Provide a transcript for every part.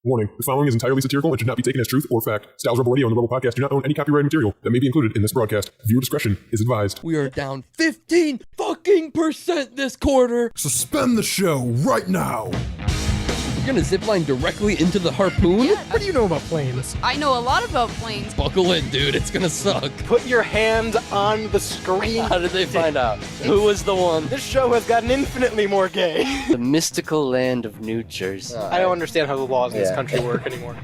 Warning, the following is entirely satirical and should not be taken as truth or fact. Styles Rebel Radio and the Rebel Podcast do not own any copyrighted material that may be included in this broadcast. Viewer discretion is advised. We are down 15% this quarter. Suspend the show right now. You're gonna zipline directly into the harpoon? Yeah. What do you know about planes? I know a lot about planes. Buckle in, dude. It's gonna suck. Put your hand on the screen. How did they find out? Who was the one? This show has gotten infinitely more gay. The mystical land of New Jersey. I don't understand how the laws in this country work anymore.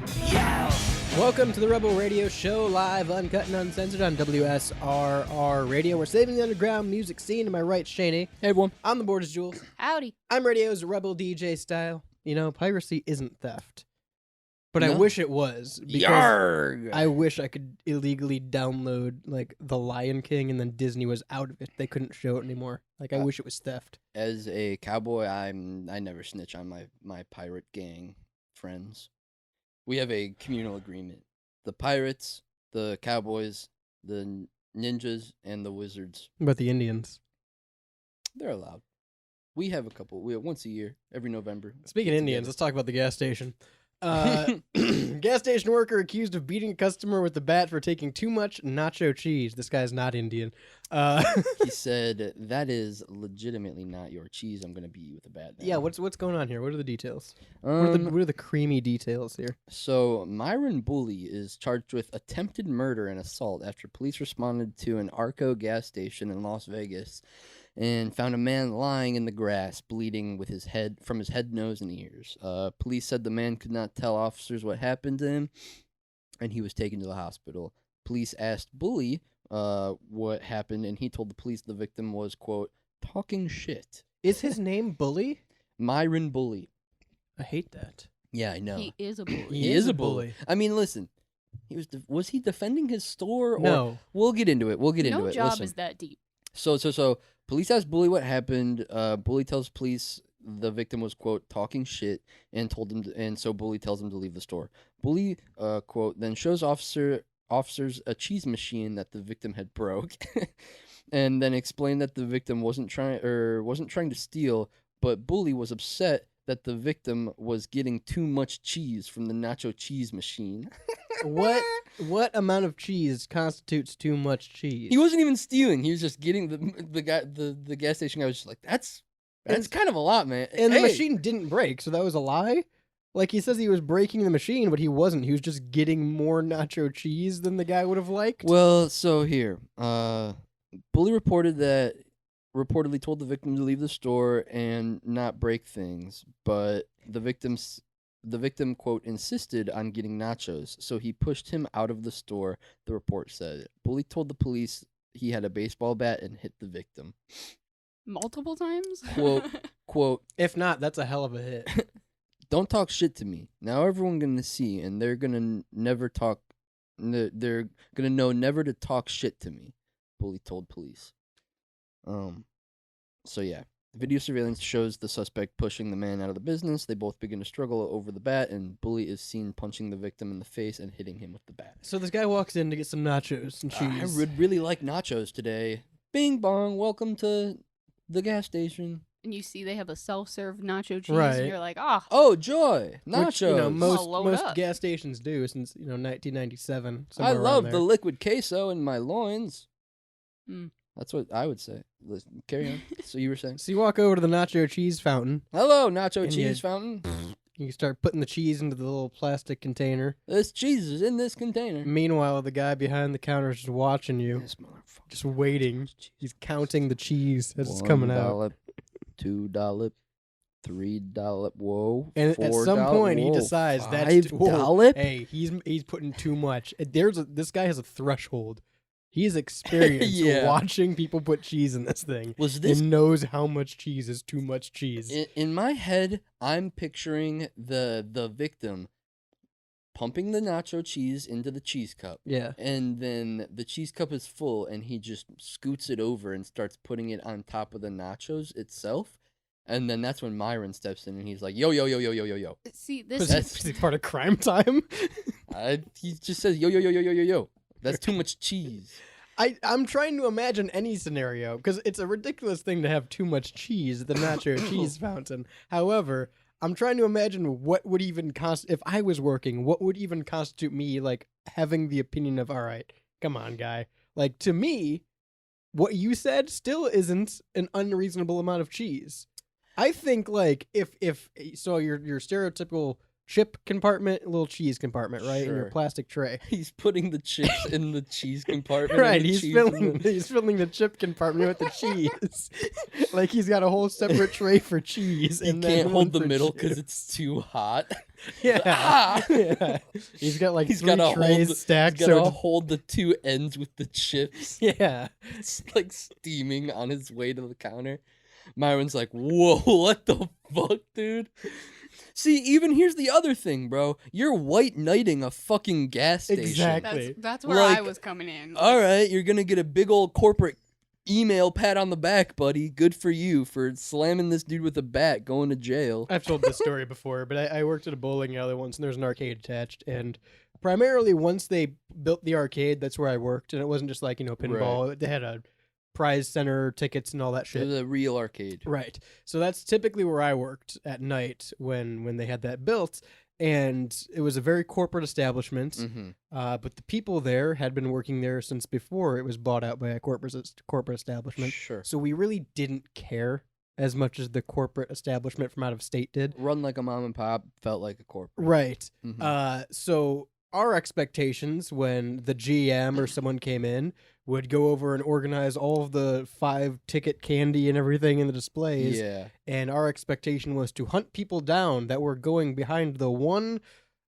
Welcome to the Rebel Radio Show, live, uncut, and uncensored on WSRR Radio. We're saving the underground music scene. To my right, Shaney. Hey, everyone. On the board is Jules. Howdy. I'm radio's Rebel DJ style. You know, piracy isn't theft. But I No? wish it was. Because Yarg. I wish I could illegally download, like, The Lion King, and then Disney was out of it. They couldn't show it anymore. Like, I wish it was theft. As a cowboy, I never snitch on my pirate gang friends. We have a communal agreement. The pirates, the cowboys, the ninjas, and the wizards. But the Indians. They're allowed. We have a couple. We have once a year, every November. Speaking of Indians, let's talk about the gas station. Gas station worker accused of beating a customer with a bat for taking too much nacho cheese. This guy's not Indian. He said, "That is legitimately not your cheese. I'm gonna beat you with a bat." Now. Yeah, what's going on here? What are the details? What are the creamy details here? So Myron Bully is charged with attempted murder and assault after police responded to an Arco gas station in Las Vegas and found a man lying in the grass, bleeding with his head from his head, nose, and ears. Police said the man could not tell officers what happened to him, and he was taken to the hospital. Police asked Bully what happened, and he told the police the victim was, quote, talking shit. Is his name Bully? Myron Bully. I hate that. Yeah, I know. He is a bully. He is a bully. I mean, listen. Was he defending his store? Or, No. We'll get into it. No job Listen. is that deep. So police asked Bully what happened. Bully tells police the victim was, quote, talking shit, and told him so Bully tells him to leave the store. Bully, quote, then shows officers a cheese machine that the victim had broke and then explained that the victim wasn't trying to steal, but Bully was upset that the victim was getting too much cheese from the Nacho Cheese machine. What amount of cheese constitutes too much cheese? He wasn't even stealing. He was just getting the gas station guy was just like, that's kind of a lot, man. And the Hey. machine didn't break, so that was a lie? Like, he says he was breaking the machine, but he wasn't. He was just getting more nacho cheese than the guy would have liked? Well, so here, Bully reportedly told the victim to leave the store and not break things, but the victim, quote, insisted on getting nachos, so he pushed him out of the store, the report said. Bully told the police he had a baseball bat and hit the victim. Multiple times? Quote, If not, that's a hell of a hit. don't talk shit to me. Now everyone's gonna see, and they're gonna never talk. They're gonna know never to talk shit to me. Bully told police. So yeah, video surveillance shows the suspect pushing the man out of the business. They both begin to struggle over the bat, and Bully is seen punching the victim in the face and hitting him with the bat. So this guy walks in to get some nachos and cheese. I would really like nachos today. Bing bong, welcome to the gas station. And you see they have a self-serve nacho cheese, Right. and you're like, ah, Oh, joy, nachos. Which, you know, Load most up. gas stations do since 1997. I somewhere around love there. the liquid queso in my loins. Mm. That's what I would say. Listen, carry on. So you were saying? So you walk over to the nacho cheese fountain. Hello, nacho And cheese you- fountain. You start putting the cheese into the little plastic container. This cheese is in this container. Meanwhile, the guy behind the counter is just watching you, This motherfucker. just waiting. He's counting the cheese as it's coming out. $1, $2, $3. Whoa. And at some $4, point, he whoa, decides that's $5. Hey, he's putting too much. This guy has a threshold. He's experienced Yeah. watching people put cheese in this thing. Was this and knows how much cheese is too much cheese. in my head? I'm picturing the victim pumping the nacho cheese into the cheese cup. Yeah. And then the cheese cup is full, and he just scoots it over and starts putting it on top of the nachos itself. And then that's when Myron steps in, and he's like, yo, yo, yo, yo, yo, yo, yo. see, Was this he part of Crime Time? He just says, yo, yo, yo, yo, yo, yo, yo. That's too much cheese. I'm trying to imagine any scenario, because it's a ridiculous thing to have too much cheese at the nacho cheese fountain. However, I'm trying to imagine what would even if I was working, what would even constitute me like having the opinion of, all right, come on, guy. Like to me, what you said still isn't an unreasonable amount of cheese. I think like if so your stereotypical chip compartment, little cheese compartment, right? In your Sure. plastic tray. He's putting the chips in the cheese compartment. Right, and the he's cheese in filling the chip compartment with the cheese. Like he's got a whole separate tray for cheese. He and then can't one hold the for middle because chips. it's too hot. Yeah. Ah! Yeah. He's got like He's 3 gotta trays hold. stacked. He's So gotta hold the 2 ends with the chips. yeah. It's like steaming on his way to the counter. Myron's like, "Whoa, what the fuck, dude?" See, even here's the other thing, bro. You're white knighting a fucking gas station. Exactly. That's where I Like, was coming in. All right, you're gonna get a big old corporate email pat on the back, buddy. Good for you for slamming this dude with a bat, going to jail. I've told this story before, but I worked at a bowling alley once, and there was an arcade attached. And primarily, once they built the arcade, that's where I worked, and it wasn't just like pinball. They had a prize center, tickets, and all that shit. The real arcade. Right. So that's typically where I worked at night when they had that built, and it was a very corporate establishment. Mm-hmm. But the people there had been working there since before it was bought out by a corporate establishment. Sure. So we really didn't care as much as the corporate establishment from out of state did. Run like a mom and pop, felt like a corporate. Right. Mhm. So our expectations when the GM or someone came in would go over and organize all of the 5 ticket candy and everything in the displays. Yeah. And our expectation was to hunt people down that were going behind the one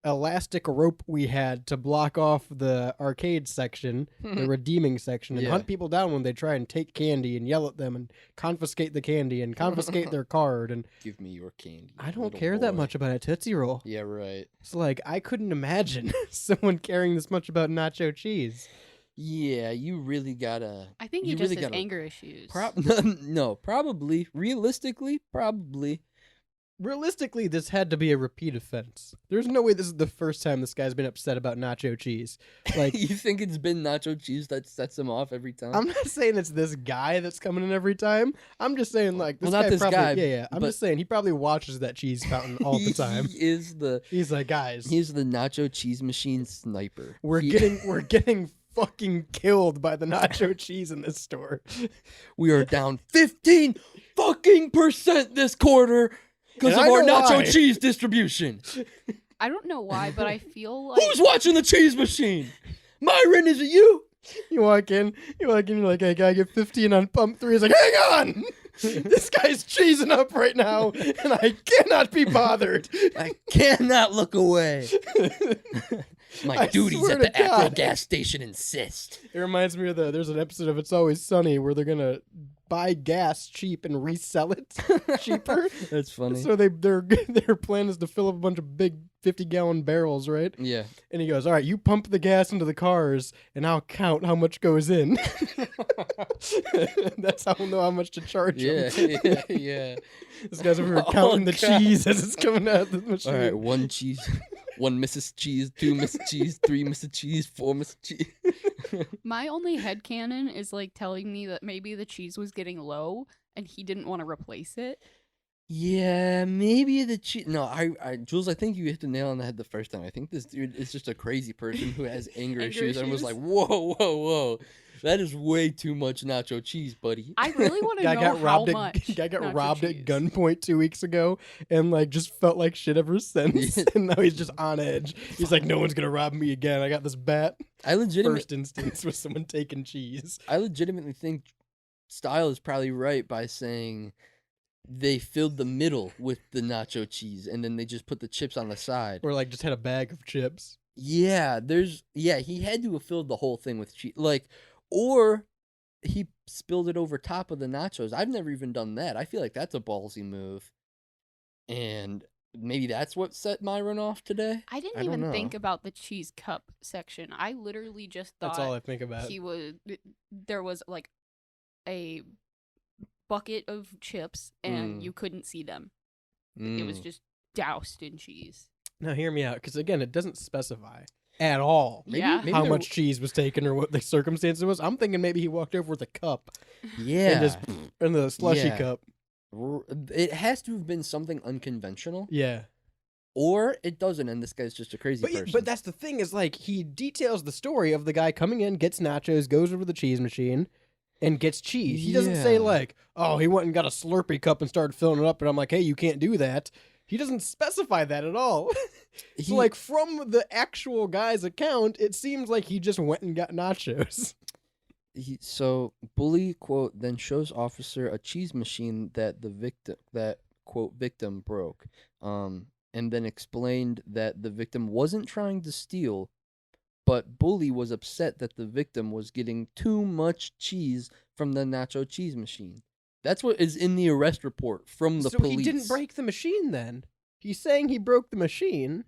elastic rope we had to block off the arcade section, the redeeming section, and Yeah. hunt people down when they try and take candy and yell at them and confiscate the candy and confiscate their card. And Give me your candy. I don't little care that boy. much about a Tootsie Roll. Yeah, right. It's like, I couldn't imagine someone caring this much about nacho cheese. Yeah, you really gotta. I think he you just really has gotta- anger issues. No, probably. Realistically, probably. Realistically, this had to be a repeat offense. There's no way this is the first time this guy's been upset about nacho cheese. Like, You think it's been nacho cheese that sets him off every time? I'm not saying it's this guy that's coming in every time. I'm just saying, like, this Well, not guy this probably, guy, yeah. I'm but- just saying he probably watches that cheese fountain all the time. He is the He's like, guys, he's the nacho cheese machine sniper. we're He- getting fucking killed by the nacho cheese in this store. we are down 15 fucking % this quarter because And of I our know nacho why. cheese distribution. I don't know why, but I feel like Who's watching the cheese machine? Myron, is it you? You walk in, you're like, hey, guy, get 15 on pump 3. He's like, hang on! This guy's cheesing up right now, and I cannot be bothered. I cannot look away. My I duties swear at the to Afro God. gas station insist. It reminds me of there's an episode of It's Always Sunny where they're gonna buy gas cheap and resell it cheaper. That's funny. So their plan is to fill up a bunch of big 50-gallon barrels, right? Yeah. And he goes, all right, you pump the gas into the cars, and I'll count how much goes in. That's how we'll know how much to charge Yeah, him. yeah. This guy's over here Oh, counting the God. cheese as it's coming out of the machine. All right, 1 cheese, 1 Mrs. Cheese, 2 Mrs. Cheese, 3 Mrs. Cheese, 4 Mrs. Cheese. my only headcanon is like telling me that maybe the cheese was getting low and he didn't want to replace it. Yeah, maybe the cheese. No, Jules, I think you hit the nail on the head the first time. I think this dude is just a crazy person who has anger Anger issues and was issues? like, whoa. That is way too much nacho cheese, buddy. I really want to Guy know got how robbed much. at guy got nacho robbed at cheese. gunpoint 2 weeks ago and like just felt like shit ever since. Yeah. And now he's just on edge. He's like, no one's gonna rob me again. I got this bat. I legitimately First instance was someone taking cheese. think Style is probably right by saying they filled the middle with the nacho cheese and then they just put the chips on the side. Or like just had a bag of chips. Yeah, he had to have filled the whole thing with cheese. Like, or he spilled it over top of the nachos. I've never even done that. I feel like that's a ballsy move. And maybe that's what set Myron off today. I didn't I don't even think know. about the cheese cup section. I literally just thought That's all I think about. there was like a bucket of chips and Mm. you couldn't see them. It was just doused in cheese. Now hear me out, because again, it doesn't specify at all Yeah. maybe how there much cheese was taken or what the circumstances was. I'm thinking maybe he walked over with a cup Yeah. and just in the slushy Yeah. cup. It has to have been something unconventional, Yeah. or it doesn't, and this guy's just a crazy person. But that's the thing is, like, he details the story of the guy coming in, gets nachos, goes over to the cheese machine, and gets cheese. He doesn't say, Yeah. like, oh, he went and got a Slurpee cup and started filling it up, and I'm like, hey, you can't do that. He doesn't specify that at all. So, like, from the actual guy's account, it seems like he just went and got nachos. So Bully, quote, then shows officer a cheese machine that quote, victim broke, and then explained that the victim wasn't trying to steal, but Bully was upset that the victim was getting too much cheese from the Nacho Cheese machine. That's what is in the arrest report from the police. So he didn't break the machine then? He's saying he broke the machine.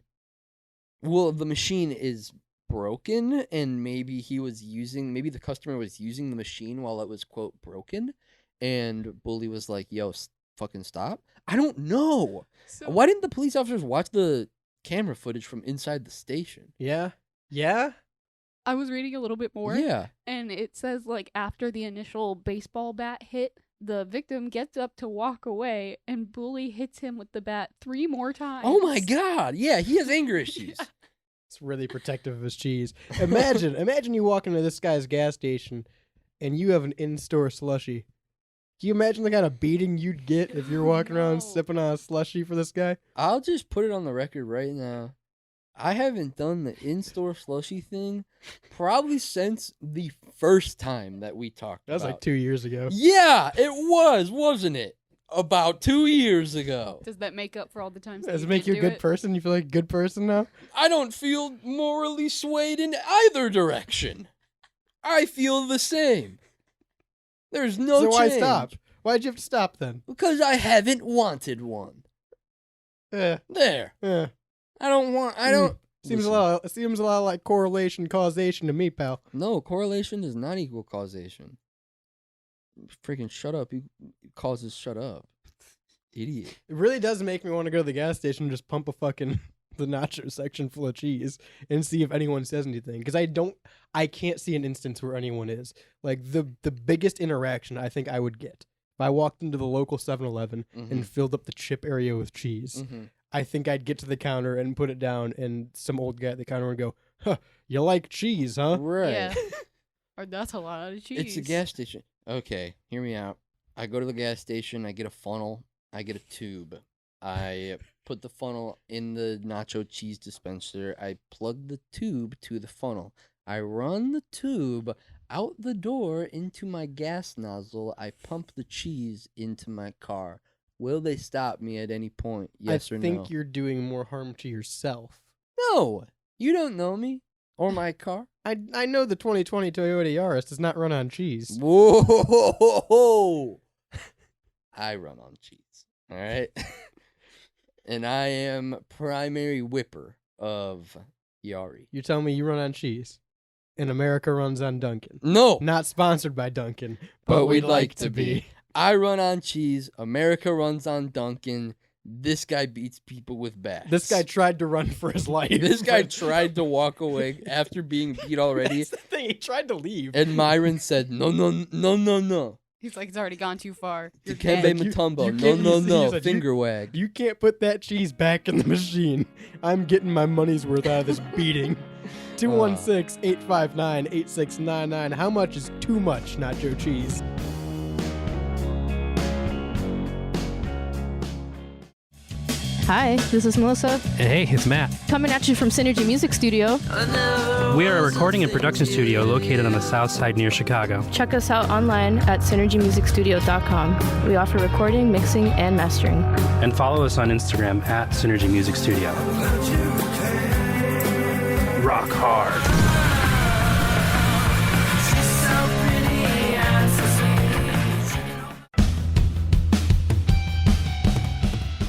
Well, the machine is broken, and maybe maybe the customer was using the machine while it was, quote, broken, and Bully was like, yo, fucking stop. I don't know. So, Why didn't the police officers watch the camera footage from inside the station? Yeah? Yeah? I was reading a little bit more. Yeah. And it says, like, after the initial baseball bat hit, the victim gets up to walk away, and Bully hits him with the bat 3 more times. Oh my god. Yeah, he has anger issues. It's really protective of his cheese. Imagine you walk into this guy's gas station and you have an in-store slushie. Can you imagine the kind of beating you'd get if you're walking around No. sipping on a slushie for this guy? I'll just put it on the record right now. I haven't done the in-store slushy thing probably since the first time that we talked That was about. like 2 years ago. Yeah, it was, wasn't it? About 2 years ago. Does that make up for all the times that Does you it make you a didn't do good it? person? You feel like a good person now? I don't feel morally swayed in either direction. I feel the same. There's no so why change. stop? Why'd you have to stop then? Because I haven't wanted one. Eh, There. eh. I don't. Seems Listen, a lot like correlation causation to me, pal. No, correlation does not equal causation. Freaking shut up. You causes shut up. Idiot. It really does make me want to go to the gas station and just pump a fucking the nacho section full of cheese and see if anyone says anything. Because I can't see an instance where anyone is. Like, the biggest interaction I think I would get if I walked into the local 7-Eleven and filled up the chip area with cheese. I think I'd get to the counter and put it down, and some old guy at the counter would go, huh, you like cheese, huh? Right. Yeah. Or that's a lot of cheese. It's a gas station. Okay, hear me out. I go to the gas station, I get a funnel, I get a tube. I put the funnel in the nacho cheese dispenser. I plug the tube to the funnel. I run the tube out the door into my gas nozzle. I pump the cheese into my car. Will they stop me at any point? Yes or I no? think you're doing more harm to yourself. No, you don't know me or my car. I know the 2020 Toyota Yaris does not run on cheese. Whoa! I run on cheese. All right, and I am primary whipper of Yari. You're telling me you run on cheese, and America runs on Dunkin'. No, Not sponsored by Dunkin', but we'd like to be. I run on cheese. America runs on Dunkin'. This guy beats people with bats. This guy tried to run for his life. This guy but- tried to walk away after being beat already, That's the thing. He tried to leave. and Myron said, "No, no, no, no, no." He's like, it's already gone too far. You're Dikembe dead. you Mutombo, no, can't- no, he no, said, finger wag. You can't put that cheese back in the machine. I'm getting my money's worth out of this beating. 216-859-8699. How much is too much nacho cheese? Hi, this is Melissa, Hey, it's Matt. coming at you from Synergy Music Studio. We are a recording and production studio located on the south side near Chicago. Check us out online at synergymusicstudio.com. We offer recording, mixing, and mastering. And follow us on Instagram at Synergy Music Studio. Rock hard.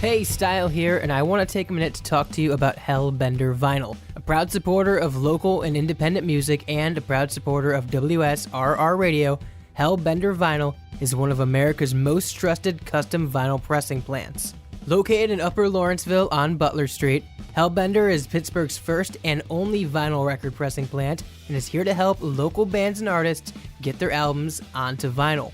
Hey, Style here, and I want to take a minute to talk to you about Hellbender Vinyl, a proud supporter of local and independent music and a proud supporter of WSRR Radio. Hellbender Vinyl is one of America's most trusted custom vinyl pressing plants. Located in Upper Lawrenceville on Butler Street, Hellbender is Pittsburgh's first and only vinyl record pressing plant and is here to help local bands and artists get their albums onto vinyl.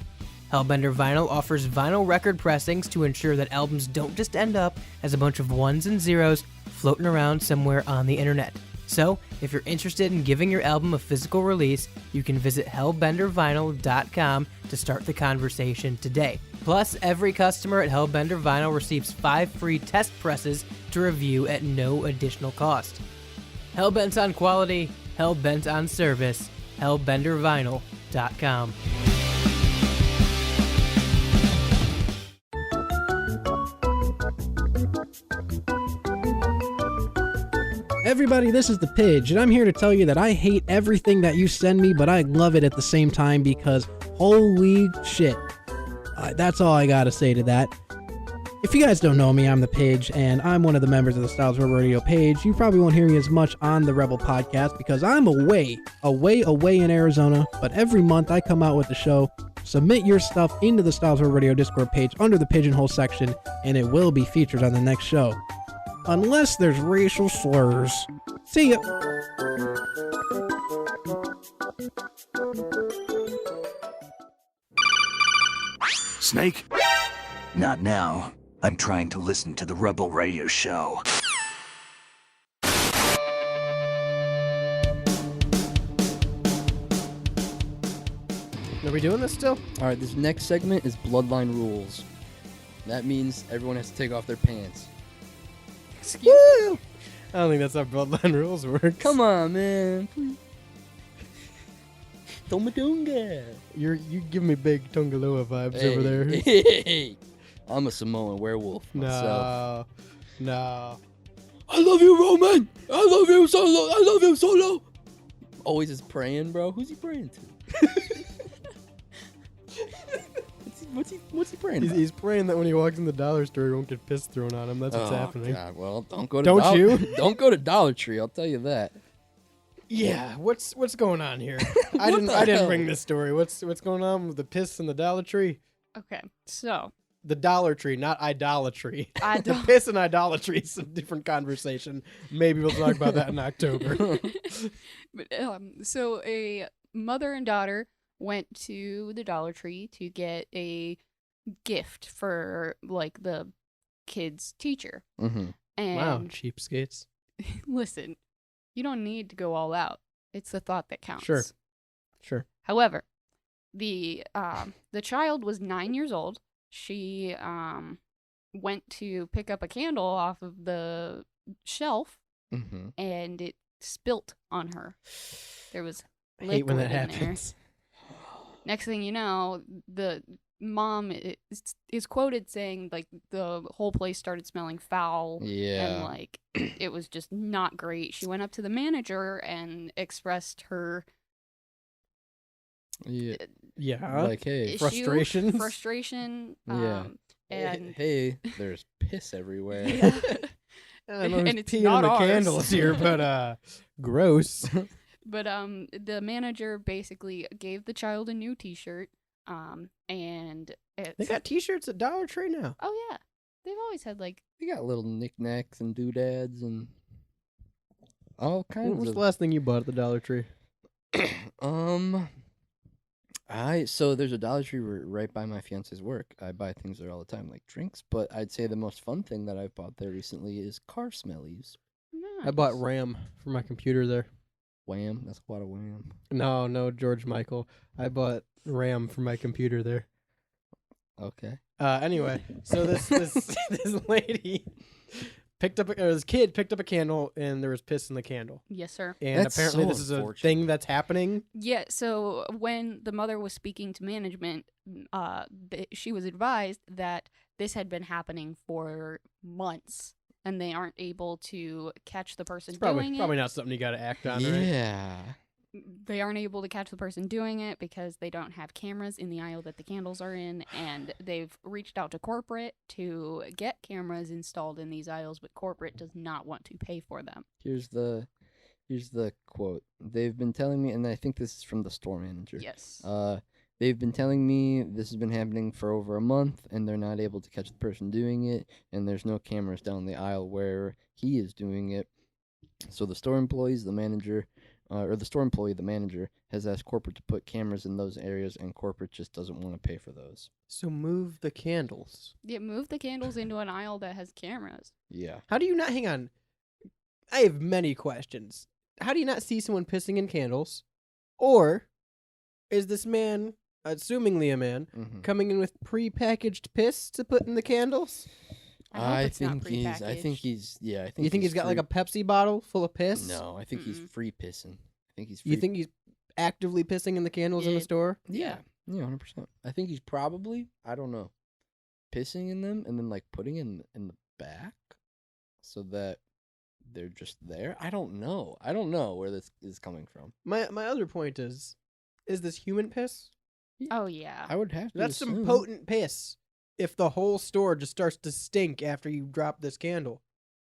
Hellbender Vinyl offers vinyl record pressings to ensure that albums don't just end up as a bunch of ones and zeros floating around somewhere on the internet. So, if you're interested in giving your album a physical release, you can visit hellbendervinyl.com to start the conversation today. Plus, every customer at Hellbender Vinyl receives 5 free test presses to review at no additional cost. Hellbent on quality, hellbent on service, hellbendervinyl.com. Everybody, this is the Pidge, and I'm here to tell you that I hate everything that you send me, but I love it at the same time because holy shit. That's all I gotta say to that. If you guys don't know me, I'm the Pidge, and I'm one of the members of the Styles Rebel Radio page. You probably won't hear me as much on the Rebel podcast because I'm away in Arizona, but every month I come out with the show. Submit your stuff into the Styles Rebel Radio Discord page under the Pigeonhole section, and it will be featured on the next show. Unless there's racial slurs. See ya. Snake? Not now. I'm trying to listen to the Rebel Radio Show. Are we doing this still? All right, this next segment is Bloodline Rules. That means everyone has to take off their pants. Excuse me? I don't think that's how Bloodline Rules work. Come on, man. Tomadunga. You give me big Tongaloa vibes over there. Hey. I'm a Samoan werewolf myself. No. I love you, Roman. I love you, Solo. I love you, Solo. Always is praying, bro. Who's he praying to? What's he praying about? He's praying that when he walks in the dollar store, he won't get piss thrown on him. That's what's happening. God, well, don't go to Don't go to Dollar Tree. I'll tell you that. Yeah, what's going on here? I didn't bring this story. What's going on with the piss and the Dollar Tree? Okay, so The Dollar Tree, not idolatry. The piss and idolatry is a different conversation. Maybe we'll talk about that in October. But, so a mother and daughter went to the Dollar Tree to get a gift for like the kid's teacher. Mm-hmm. And wow, cheapskates. Listen, you don't need to go all out. It's the thought that counts. Sure. However, the child was 9 years old. She went to pick up a candle off of the shelf, and it spilt on her. There was liquid hate when that in happens. there. Next thing you know, the mom is quoted saying like the whole place started smelling foul. Yeah. And like it was just not great. She went up to the manager and expressed her like, hey, frustration. Yeah. And hey, there's piss everywhere. I know and he's it's peeing not on the ours. candles here, but gross. But the manager basically gave the child a new T-shirt. And They got T-shirts at Dollar Tree now. Oh yeah, they've always had like they got little knickknacks and doodads and all kinds. What was of... the last thing you bought at the Dollar Tree? So there's a Dollar Tree right by my fiance's work. I buy things there all the time, like drinks. But I'd say the most fun thing that I've bought there recently is car smellies. Nice. I bought RAM for my computer there. Wham! That's a lot of wham. No, George Michael. I bought RAM for my computer there. Okay. Anyway, so this lady this kid picked up a candle and there was piss in the candle. Yes, sir. And That's apparently so this is a unfortunate. thing that's happening. Yeah, so when the mother was speaking to management, she was advised that this had been happening for months, and they aren't able to catch the person doing it. Probably not something you got to act on, right? Yeah. They aren't able to catch the person doing it because they don't have cameras in the aisle that the candles are in, and they've reached out to corporate to get cameras installed in these aisles, but corporate does not want to pay for them. Here's the quote. They've been telling me, and I think this is from the store manager. Yes. They've been telling me this has been happening for over a month, and they're not able to catch the person doing it, and there's no cameras down the aisle where he is doing it. So the store employees, the manager, or the store employee, the manager, has asked corporate to put cameras in those areas, and corporate just doesn't want to pay for those. So move the candles. Yeah, move the candles into an aisle that has cameras. Yeah. How do you not, hang on, I have many questions. How do you not see someone pissing in candles? Or is this man, assumingly a man, coming in with pre-packaged piss to put in the candles? I think he's. Yeah, I think. You think he's got like a Pepsi bottle full of piss? No, I think he's free pissing. I think he's. You think he's actively pissing in the candles in the store? Yeah, 100%. I think he's probably, I don't know, pissing in them and then like putting in the back, so that they're just there. I don't know. I don't know where this is coming from. My other point is this human piss? Oh yeah. I would have to. That's assume. some potent piss. If the whole store just starts to stink after you drop this candle,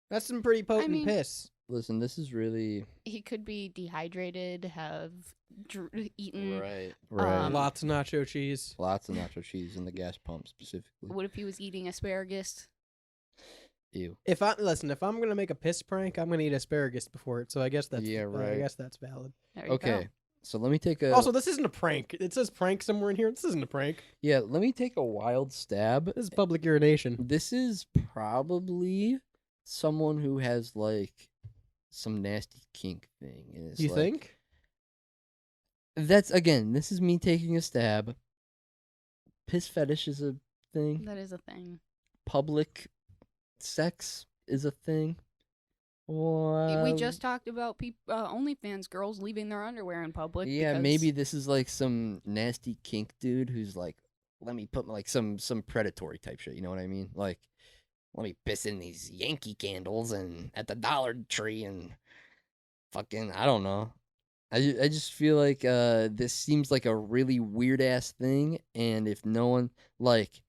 that's some pretty potent piss. Listen, this is really. He could be dehydrated, have eaten. Right. Lots of nacho cheese. Lots of nacho cheese in the gas pump specifically. What if he was eating asparagus? Ew. If I'm gonna make a piss prank, I'm gonna eat asparagus before it. So I guess that's right. I guess that's valid. There you Okay. go. So let me take a. Also, this isn't a prank. It says prank somewhere in here. This isn't a prank. Yeah, let me take a wild stab. This is public urination. This is probably someone who has like some nasty kink thing. And it's You like, think? That's again. This is me taking a stab. Piss fetish is a thing. That is a thing. Public sex is a thing. We just talked about OnlyFans girls leaving their underwear in public. Yeah, because... maybe this is like some nasty kink dude who's like, let me put like some predatory type shit. You know what I mean? Like, let me piss in these Yankee candles and at the Dollar Tree and fucking, I don't know. I just feel like this seems like a really weird ass thing, and if no one like,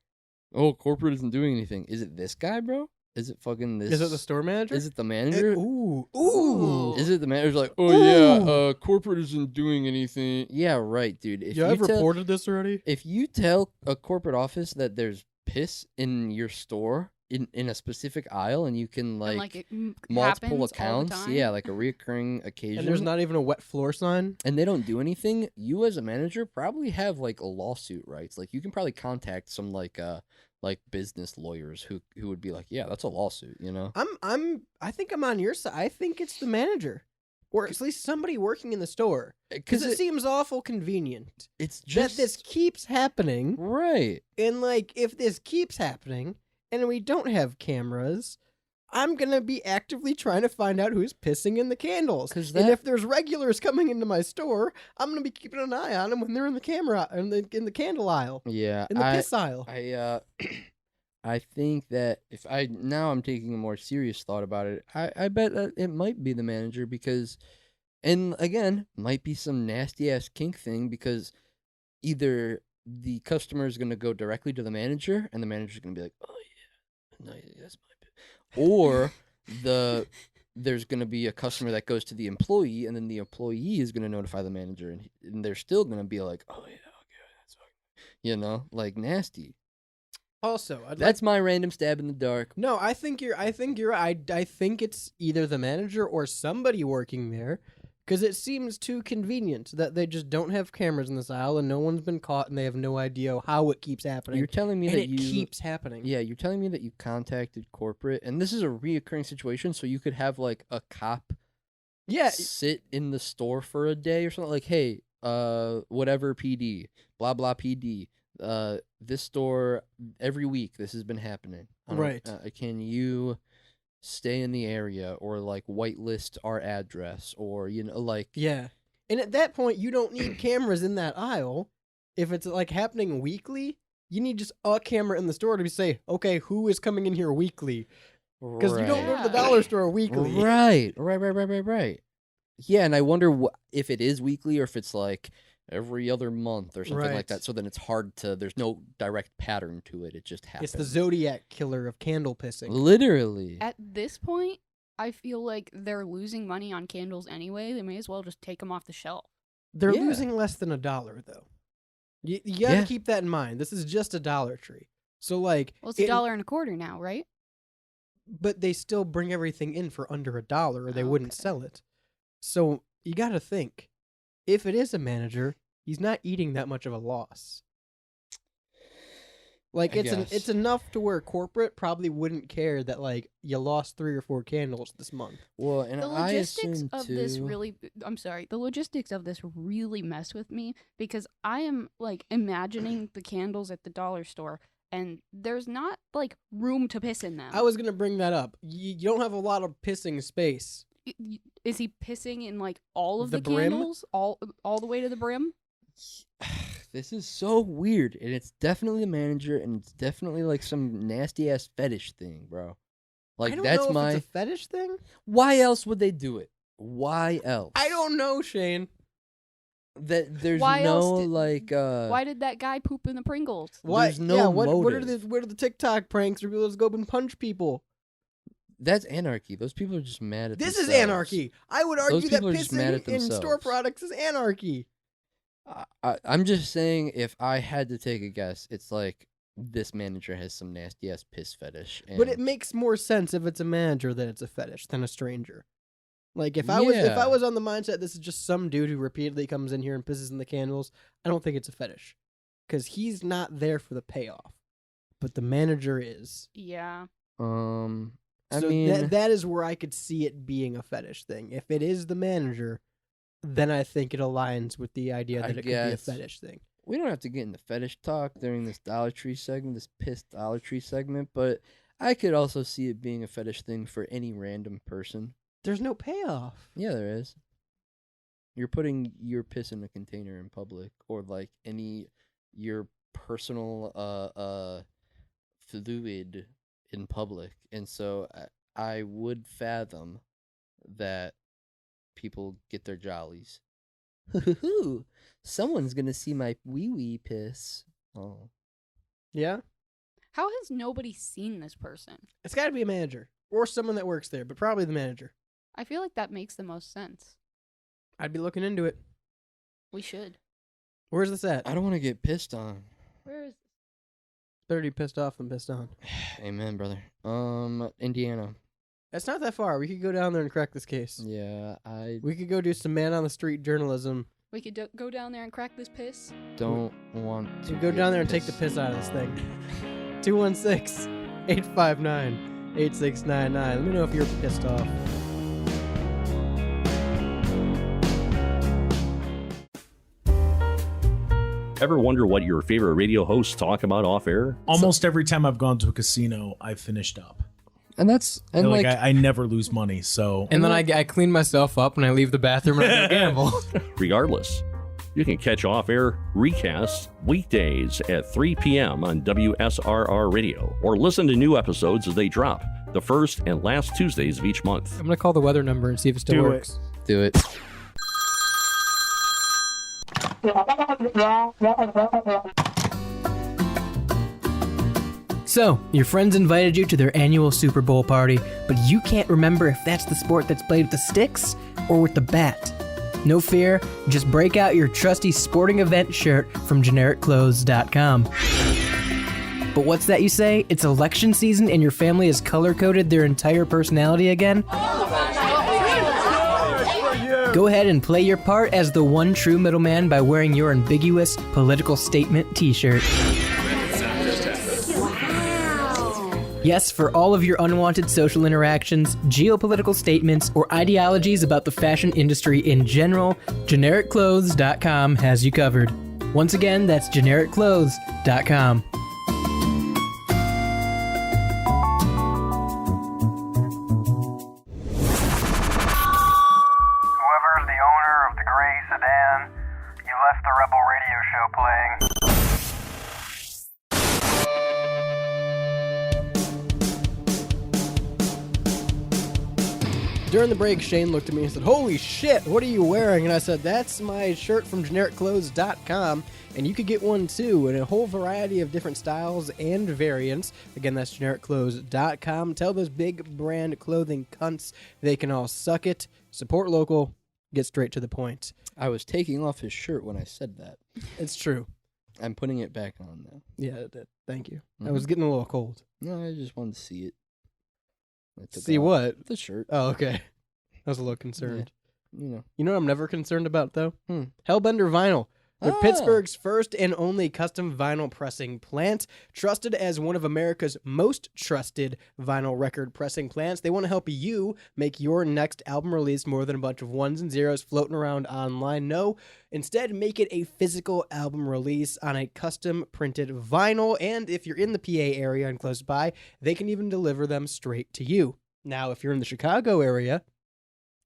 oh, corporate isn't doing anything. Is it this guy, bro? Is it fucking this? Is it the store manager? Is it the manager? Ooh. Is it the manager's like, oh yeah, corporate isn't doing anything? Yeah, right, dude. If I've reported this already. If you tell a corporate office that there's piss in your store in a specific aisle, and you can like it multiple happens all the accounts, time? yeah, like a reoccurring occasion, And there's not even a wet floor sign. and they don't do anything, you as a manager probably have like a lawsuit rights. Like you can probably contact some like business lawyers who would be like, yeah, that's a lawsuit, you know? I think I'm on your side. I think it's the manager, or at least somebody working in the store, because it seems awful convenient. It's just that this keeps happening, right? And like, if this keeps happening, and we don't have cameras, I'm gonna be actively trying to find out who's pissing in the candles. And if there's regulars coming into my store, I'm gonna be keeping an eye on them when they're in the camera in the candle aisle. Yeah, in the piss aisle. I think that I'm taking a more serious thought about it. I bet that it might be the manager because, and again, might be some nasty ass kink thing because either the customer is gonna go directly to the manager and the manager's gonna be like, oh yeah, no, that's my bit. Or there's going to be a customer that goes to the employee, and then the employee is going to notify the manager, and they're still going to be like, oh yeah, okay, that's okay. You know, like nasty. Also, that's my random stab in the dark. No, I think you're right. I think it's either the manager or somebody working there, because it seems too convenient that they just don't have cameras in this aisle and no one's been caught and they have no idea how it keeps happening. You're telling me that it keeps happening. Yeah, you're telling me that you contacted corporate, and this is a reoccurring situation, so you could have like a cop sit in the store for a day or something, like, hey, whatever PD, blah blah PD, this store every week this has been happening. Right. Can you stay in the area or like whitelist our address, or like yeah. And at that point you don't need cameras in that aisle. If it's like happening weekly, you need just a camera in the store to say, okay, who is coming in here weekly? Because you don't go to the dollar store weekly. Right. Yeah, and I wonder if it is weekly or if it's like every other month or something like that. So then it's hard to, there's no direct pattern to it. It just happens. It's the Zodiac killer of candle pissing. Literally. At this point, I feel like they're losing money on candles anyway. They may as well just take them off the shelf. They're losing less than $1, though. You gotta keep that in mind. This is just a Dollar Tree. So like, well, it's $1.25 now, right? But they still bring everything in for under $1 or they wouldn't sell it. So you got to think, if it is a manager, he's not eating that much of a loss. Like, it's enough to where corporate probably wouldn't care that, like, you lost 3 or 4 candles this month. Well, and the I logistics assume of too, this really, I'm sorry, the logistics of this really mess with me because I am, like, imagining the candles at the dollar store and there's not, like, room to piss in them. I was going to bring that up. You don't have a lot of pissing space. Is he pissing in, like, all of the brim? candles? All the way to the brim? this is so weird, and it's definitely a manager, and it's definitely like some nasty ass fetish thing, bro. Like I don't that's know if it's a fetish thing. Why else would they do it? Why else? I don't know, Shane. That there's Why no else did- like. Why did that guy poop in the Pringles? Why? There's no what are motive. the TikTok pranks where people just go up and punch people? That's anarchy. Those people are just mad at This themselves. is anarchy. I would argue that people are just mad at pissing in store themselves. products is anarchy. I'm just saying, if I had to take a guess, it's like this manager has some nasty ass piss fetish. And But it makes more sense if it's a manager that it's a fetish than a stranger. Like if I was on the mindset this is just some dude who repeatedly comes in here and pisses in the candles, I don't think it's a fetish, because he's not there for the payoff, but the manager is. Yeah. I So mean, that is where I could see it being a fetish thing. If it is the manager, then I think it aligns with the idea that it could be a fetish thing. We don't have to get into fetish talk during this Dollar Tree segment, this pissed Dollar Tree segment, but I could also see it being a fetish thing for any random person. There's no payoff. Yeah, there is. You're putting your piss in a container in public, or like your personal fluid in public, and so I would fathom that people get their jollies. Hoo-hoo-hoo. Someone's gonna see my wee piss. Oh. Yeah? How has nobody seen this person? It's got to be a manager or someone that works there, but probably the manager. I feel like that makes the most sense. I'd be looking into it. We should. Where's this at? I don't want to get pissed on. Where is Better be pissed off than pissed on. Amen, brother. Indiana. It's not that far. We could go down there and crack this case. Yeah, We could go do some man on the street journalism. we could go down there and crack this piss? don't want to We go down there and take the piss out of this thing. 216-859-8699. Let me know if you're pissed off. Ever wonder what your favorite radio hosts talk about off air? Almost every time I've gone to a casino, I've finished up. And that's and like I never lose money, so And then I clean myself up when I leave the bathroom and I go gamble. Regardless, you can catch off-air recasts weekdays at 3 p.m. on WSRR Radio, or listen to new episodes as they drop the first and last Tuesdays of each month. I'm going to call the weather number and see if it still Do works. Do it. So, your friends invited you to their annual Super Bowl party, but you can't remember if that's the sport that's played with the sticks or with the bat. No fear, just break out your trusty sporting event shirt from GenericClothes.com. But what's that you say? It's election season and your family has color-coded their entire personality again? Go ahead and play your part as the one true middleman by wearing your ambiguous political statement t-shirt. Yes, for all of your unwanted social interactions, geopolitical statements, or ideologies about the fashion industry in general, GenericClothes.com has you covered. Once again, that's GenericClothes.com. Whoever's the owner of the gray sedan, you left the Rebel Radio Show playing. During the break, Shane looked at me and said, "Holy shit, what are you wearing?" And I said, "That's my shirt from GenericClothes.com, and you could get one too, in a whole variety of different styles and variants." Again, that's GenericClothes.com. Tell those big brand clothing cunts they can all suck it. Support local. Get straight to the point. I was taking off his shirt when I said that. It's true. I'm putting it back on now. Yeah, thank you. I was getting a little cold. No, I just wanted to see it. See what? The shirt. Oh, okay. I was a little concerned. You know what I'm never concerned about, though? Hellbender Vinyl. They're Pittsburgh's first and only custom vinyl pressing plant, trusted as one of America's most trusted vinyl record pressing plants. They want to help you make your next album release more than a bunch of ones and zeros floating around online. No, instead, make it a physical album release on a custom printed vinyl. And if you're in the PA area and close by, they can even deliver them straight to you. Now, if you're in the Chicago area,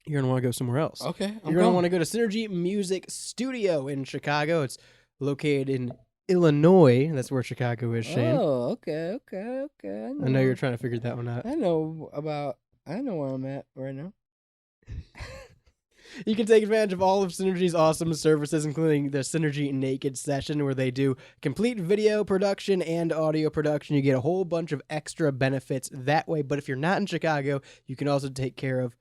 you're going to want to go somewhere else. Okay. You're going to want to go to Synergy Music Studio in Chicago. It's located in Illinois. That's where Chicago is, Shane. Oh, okay. I know you're trying to figure that one out. I know where I'm at right now. You can take advantage of all of Synergy's awesome services, including the Synergy Naked Session, where they do complete video production and audio production. You get a whole bunch of extra benefits that way. But if you're not in Chicago, you can also take care of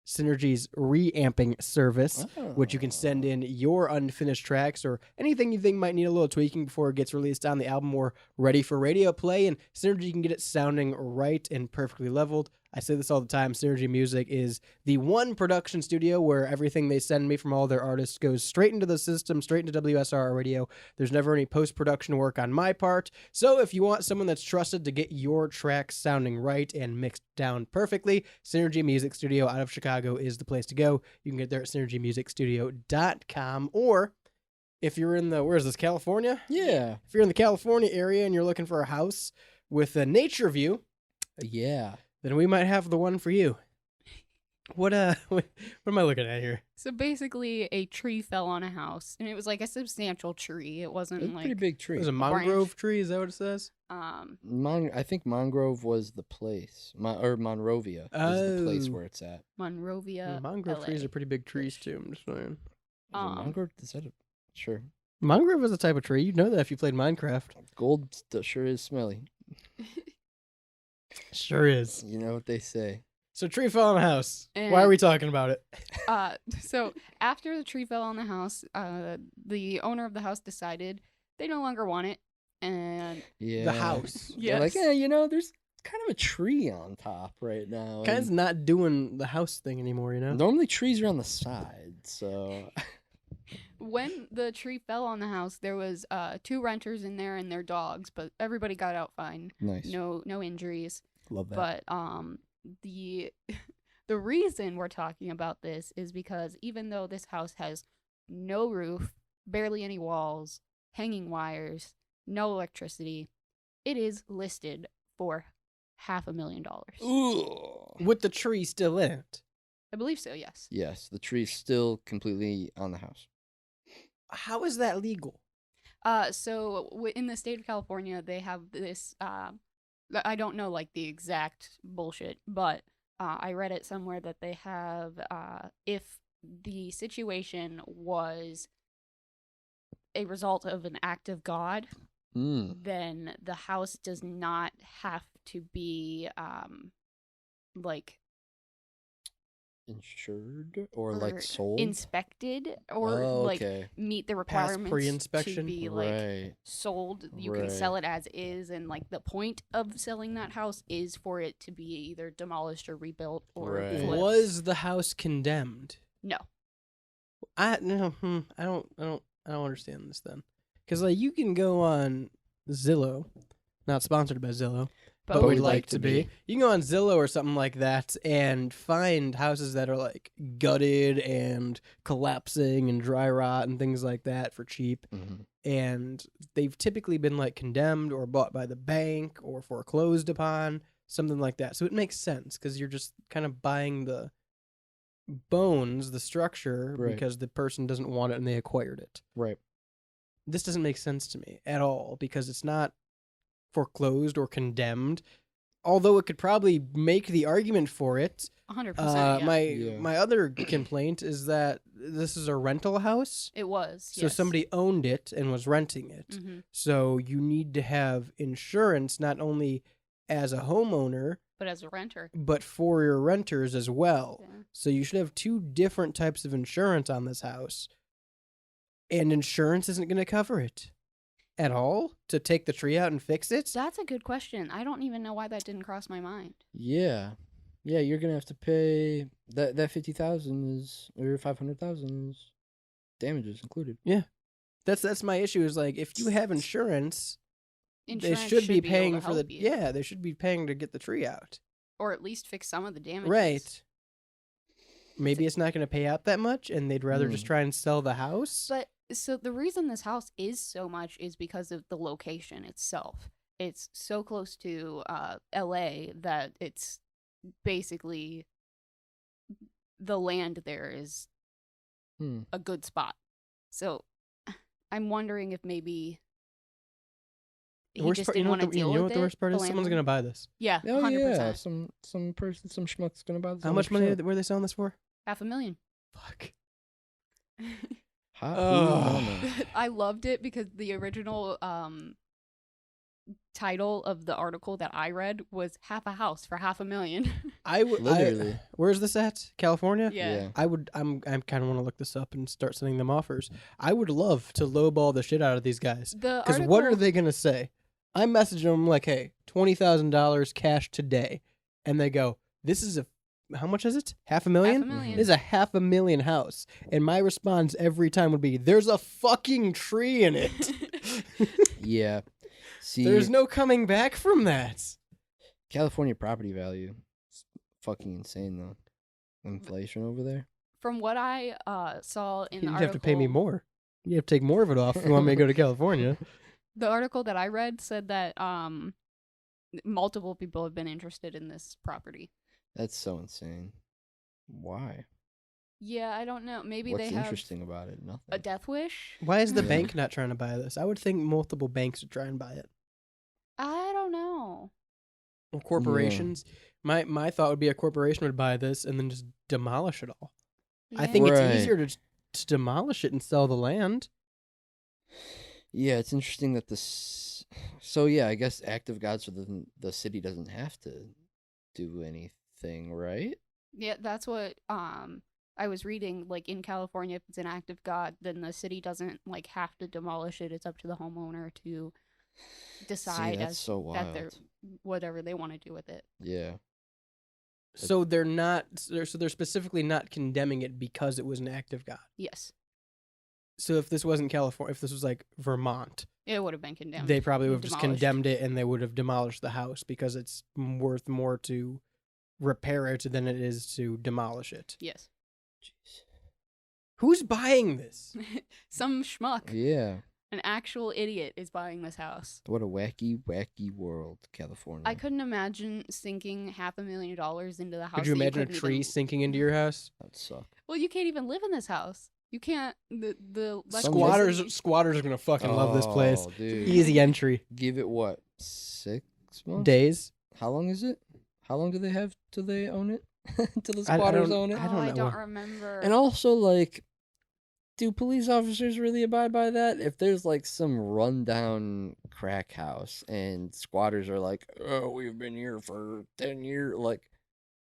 Synergy's reamping service, which you can send in your unfinished tracks or anything you think might need a little tweaking before it gets released on the album or ready for radio play, and Synergy can get it sounding right and perfectly leveled. I say this all the time, Synergy Music is the one production studio where everything they send me from all their artists goes straight into the system, straight into WSR Radio. There's never any post-production work on my part. So if you want someone that's trusted to get your tracks sounding right and mixed down perfectly, Synergy Music Studio out of Chicago is the place to go. You can get there at synergymusicstudio.com, or if you're in where is this, California? Yeah. If you're in the California area and you're looking for a house with a nature view, then we might have the one for you. What am I looking at here? So basically, a tree fell on a house, and it was like a substantial tree. It wasn't It's a like pretty big tree. It was a mangrove tree, is that what it says? I think Mangrove was the place, or Monrovia is the place where it's at. Monrovia. Mangrove LA. trees are pretty big trees too. I'm just saying. Mangrove, is that sure? Mangrove is a type of tree. You'd know that if you played Minecraft. Gold sure is smelly. Sure is. You know what they say. So tree fell on a house. And Why are we talking about it? So after the tree fell on the house, the owner of the house decided they no longer want it, and The house. They're like, there's kind of a tree on top right now. Kind of not doing the house thing anymore, you know? Normally trees are on the side, so... When the tree fell on the house, there was 2 renters in there and their dogs, but everybody got out fine. Nice. No injuries. Love that. But the reason we're talking about this is because even though this house has no roof, barely any walls, hanging wires, no electricity, it is listed for $500,000. With the tree still in it. I believe so, yes. Yes, the tree's still completely on the house. How is that legal? So in the state of California, they have this, I don't know like the exact bullshit, but I read it somewhere that they have, if the situation was a result of an act of God, then the house does not have to be, like... insured or like sold, inspected, or like meet the requirements pre-inspection to be like sold. You can sell it as is, and like the point of selling that house is for it to be either demolished or rebuilt or flipped. Was the house condemned? No. I don't understand this then, because like you can go on Zillow, not sponsored by Zillow. But we'd like to be. You can go on Zillow or something like that and find houses that are like gutted and collapsing and dry rot and things like that for cheap. Mm-hmm. And they've typically been like condemned or bought by the bank or foreclosed upon, something like that. So it makes sense because you're just kind of buying the bones, the structure, because the person doesn't want it and they acquired it. Right. This doesn't make sense to me at all because it's not foreclosed or condemned, although it could probably make the argument for it. 100%. My other complaint is that this is a rental house. It was. So somebody owned it and was renting it. Mm-hmm. So you need to have insurance not only as a homeowner, but as a renter, but for your renters as well. Yeah. So you should have 2 different types of insurance on this house, and insurance isn't going to cover it at all to take the tree out and fix it? That's a good question. I don't even know why that didn't cross my mind. Yeah. Yeah, you're gonna have to pay that 50,000 is or 500,000 is damages included. Yeah, that's my issue. Is like if you have insurance, Insurance they should be able paying to for the help you. they should be paying to get the tree out. Or at least fix some of the damages. Right. Maybe it's not going to pay out that much, and they'd rather just try and sell the house. But so the reason this house is so much is because of the location itself. It's so close to LA that it's basically the land there is a good spot. So I'm wondering if maybe he just didn't want to deal with it. You know what the worst part is? Someone's going to buy this. Yeah, Oh 100%. yeah, some schmuck's gonna buy this. How much money 100%. were they selling this for? $500,000. Fuck. I loved it because the original title of the article that I read was "Half a House for $500,000." I would Literally. Where's this at? California? Yeah. I'm kind of want to look this up and start sending them offers. I would love to lowball the shit out of these guys. Because what are they gonna say? I'm messaging them like, "Hey, $20,000 cash today," and they go, "This is how much is it? $500,000? $500,000. This is a $500,000 house." And my response every time would be, "There's a fucking tree in it." Yeah. See, There's no coming back from that. California property value. It's fucking insane though. Inflation over there. From what I saw in the You'd article, have to pay me more. You have to take more of it off if you want me to go to California. the article that I read said that multiple people have been interested in this property. That's so insane. Why? Yeah, I don't know. Maybe What's they have interesting about it? Nothing. a death wish. Why is the Yeah. bank not trying to buy this? I would think multiple banks would try and buy it. I don't know. Or corporations. My thought would be a corporation would buy this and then just demolish it all. I think Right. it's easier to demolish it and sell the land. Yeah, it's interesting that this. So yeah, I guess act of God, so the city doesn't have to do anything, right? Yeah, that's what I was reading. Like in California, if it's an act of God, then the city doesn't like have to demolish it. It's up to the homeowner to decide that's as so that they're wild. whatever they want to do with it. Yeah. So they're not. So they're specifically not condemning it because it was an act of God. Yes, So if this wasn't California, if this was like Vermont, it would have been condemned. they probably would have and just demolished. condemned it and they would have demolished the house because it's worth more to repair it than it is to demolish it. Yes, Who's buying this? some schmuck, Yeah. an actual idiot, is buying this house. What a wacky, wacky world, California. I couldn't imagine sinking $500,000 into the house. Could you that imagine a couldn't tree even- sinking into your house? That'd suck. Well, you can't even live in this house. You can't. The Squatters are gonna fucking love this place. Oh, dude. Easy entry. Give it what? 6 months? Days. How long is it? How long do they have till they own it? Till the I squatters don't- own it? I don't know. I don't remember. And also, like, do police officers really abide by that? If there's like some rundown crack house and squatters are like, "Oh, we've been here for 10 years," like,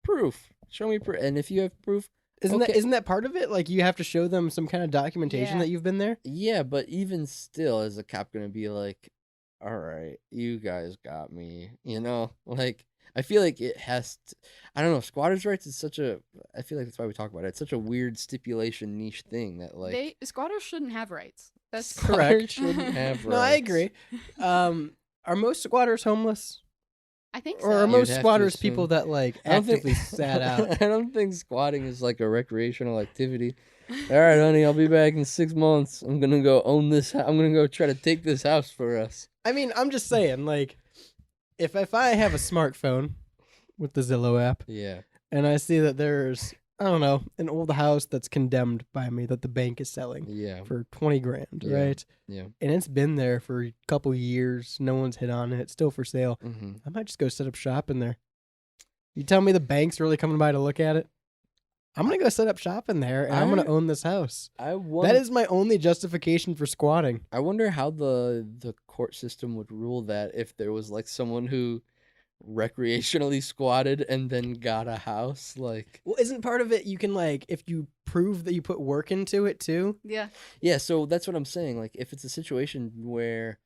proof. Show me proof. And if you have proof, Isn't okay. that part of it? Like you have to show them some kind of documentation Yeah. that you've been there. Yeah, but even still, is a cop gonna be like, "All right, you guys got me," you know? Like, I feel like it has to, I don't know, squatters' rights is such a, I feel like that's why we talk about it. It's such a weird stipulation niche thing that, like, Squatters shouldn't have rights. That's squatters Correct. shouldn't have rights. No, I agree. Are most squatters homeless? I think Or so. are You'd most have to squatters assume. people that like I don't think- actively sat out? I don't think squatting is like a recreational activity. All right, honey, I'll be back in 6 months. I'm gonna go own this. I'm gonna go try to take this house for us. I mean, I'm just saying, like, if I have a smartphone with the Zillow app, Yeah. and I see that there's, I don't know, an old house that's condemned by me that the bank is selling Yeah. for 20 grand, Yeah. right? Yeah. And it's been there for a couple years. No one's hit on it. It's still for sale. Mm-hmm. I might just go set up shop in there. You tell me the bank's really coming by to look at it? I'm going to go set up shop in there, and I'm going to own this house. That is my only justification for squatting. I wonder how the court system would rule that if there was like someone who recreationally squatted and then got a house, like. Well, isn't part of it you can, like, if you prove that you put work into it too? Yeah. Yeah, so that's what I'm saying. Like, if it's a situation where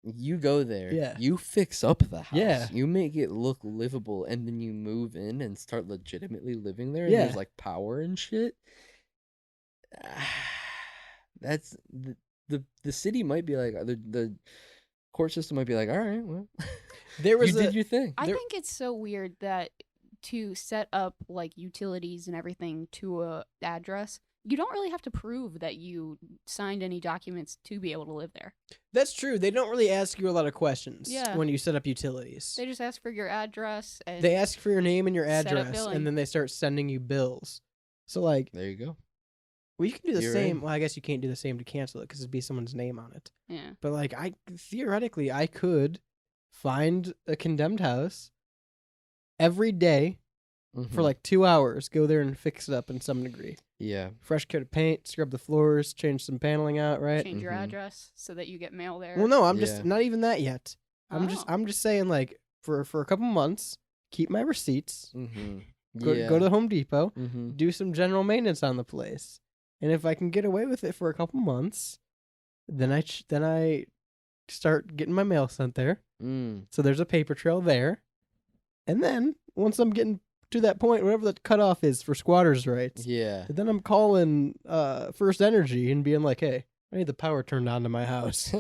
You go there. Yeah. You fix up the house. Yeah. You make it look livable, and then you move in and start legitimately living there. And Yeah. there's like power and shit. That's the city might be like the court system might be like, all right, well, you did your thing. I think it's so weird that to set up like utilities and everything to a address, you don't really have to prove that you signed any documents to be able to live there. That's true. They don't really ask you a lot of questions Yeah. when you set up utilities. They just ask for your address. And They ask for your name and your set up address, billing. and then they start sending you bills. So, like, there you go. well, you can do the You're same. in. Well, I guess you can't do the same to cancel it because it'd be someone's name on it. Yeah. But, like, theoretically, I could find a condemned house every day for Mhm. like 2 hours, go there and fix it up in some degree. Yeah. Fresh coat of paint, scrub the floors, change some paneling out, right? change your address so that you get mail there. Well, no, I'm Yeah. just not even that yet. I'm just saying, like, for a couple months, keep my receipts. Mm-hmm. Go to the Home Depot, Mhm. do some general maintenance on the place, and if I can get away with it for a couple months, then I start getting my mail sent there. Mm. So there's a paper trail there, and then once I'm getting to that point, whatever the cutoff is for squatters' rights, Yeah. then I'm calling First Energy and being like, "Hey, I need the power turned on to my house."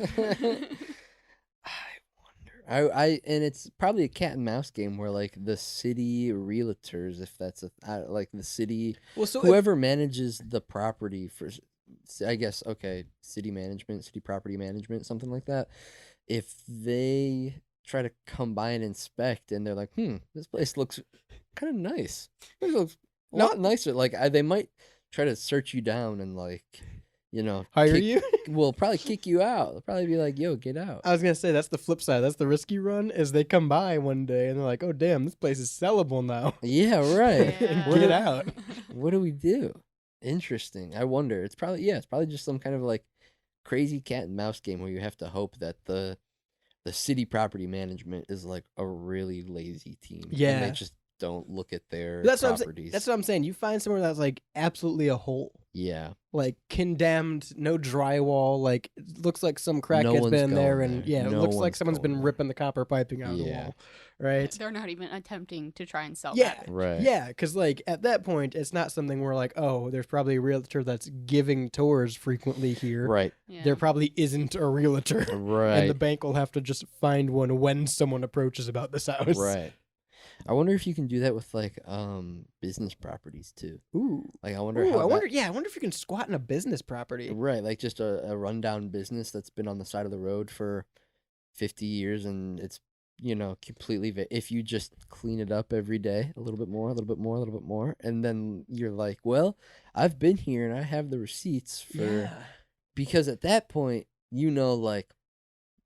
I and it's probably a cat and mouse game where like the city realtors, if that's like the city, Well, so whoever manages the property for, I guess, okay, city management, city property management, something like that. If they try to come by and inspect, and they're like, this place looks kind of nice. It looks a lot nicer. Like they might try to search you down and like, hire you. Will probably kick you out. They'll probably be like, "Yo, get out." I was gonna say that's the flip side. That's the risky run. Is they come by one day and they're like, "Oh damn, this place is sellable now." Yeah, right. Get out. What do we do? Interesting. I wonder. It's probably just some kind of like crazy cat and mouse game where you have to hope that the city property management is like a really lazy team. And Yeah. they just don't look at their That's what I'm saying. properties. That's what I'm saying. You find somewhere that's like absolutely a hole. Yeah. Like condemned, no drywall. Like it looks like some No crackhead's one's been there, going and there. it No looks like one's someone's been going ripping the copper piping out of the Yeah. wall. Right. They're not even attempting to try and sell Yeah. that. Right. Yeah, because like at that point, it's not something where like, oh, there's probably a realtor that's giving tours frequently here. Right. Yeah. There probably isn't a realtor. Right. And the bank will have to just find one when someone approaches about this house. Right. I wonder if you can do that with like business properties too. Ooh. Like I wonder Ooh, how I that- wonder if you can squat in a business property. Right, like just a rundown business that's been on the side of the road for 50 years and it's, completely if you just clean it up every day, a little bit more, a little bit more, a little bit more, and then you're like, well, I've been here and I have the receipts for Yeah. because at that point, like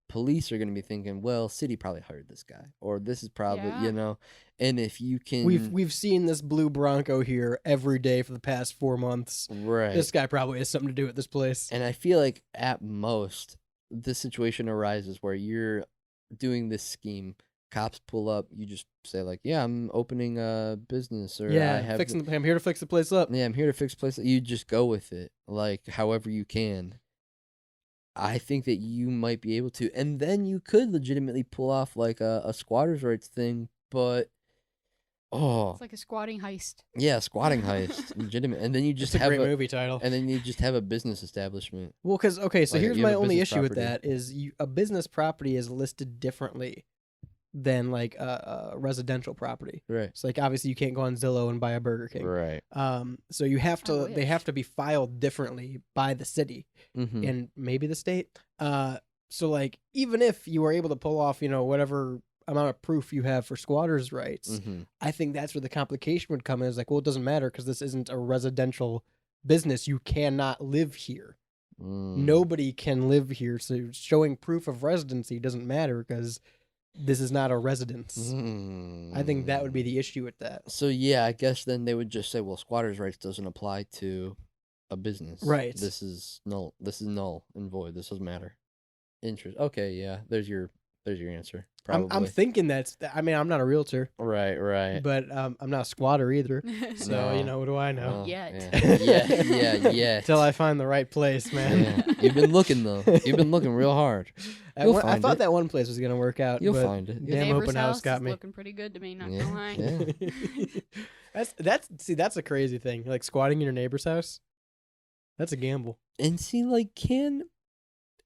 police are going to be thinking, well, city probably hired this guy or this is probably, Yeah. And if you can We've seen this blue Bronco here every day for the past 4 months. right. This guy probably has something to do with this place. And I feel like at most, this situation arises where you're doing this scheme. Cops pull up. You just say like, "Yeah, I'm opening a business," or Yeah, "I have." I'm here to fix the place up. Yeah, I'm here to fix place. You just go with it, like however you can. I think that you might be able to, and then you could legitimately pull off like a squatters' rights thing. But It's like a squatting heist. yeah, squatting heist, legitimate, and then you just It's a have great movie title. and then you just have a business establishment. Well, because okay, so Like, here's you my have a only business issue with property. that is a business property is listed differently than like a residential property. Right. So like obviously you can't go on Zillow and buy a Burger King. Right. So you have to they wish. have to be filed differently by the city Mhm. and maybe the state. So like even if you were able to pull off whatever amount of proof you have for squatters' rights, Mhm. I think that's where the complication would come in. Is like, well, it doesn't matter because this isn't a residential business. You cannot live here. Mm. Nobody can live here. So showing proof of residency doesn't matter because this is not a residence. I think that would be the issue with that. So yeah, I guess then they would just say, well, squatters' rights doesn't apply to a business. Right. This is null. This is null and void. This doesn't matter. Interest. Okay, yeah. There's your There's your answer. I'm Probably. thinking I mean, I'm not a realtor. Right. But I'm not a squatter either. So, No. what do I know? Oh, Yet. Yeah. Till I find the right place, man. Yeah. You've been looking, though. You've been looking real hard. I thought that one place was going to work out. You'll but find it. Damn Neighbor's open house got is me. looking pretty good to me, not gonna lie. Yeah. That's a crazy thing. Like squatting in your neighbor's house. That's a gamble. And see, like,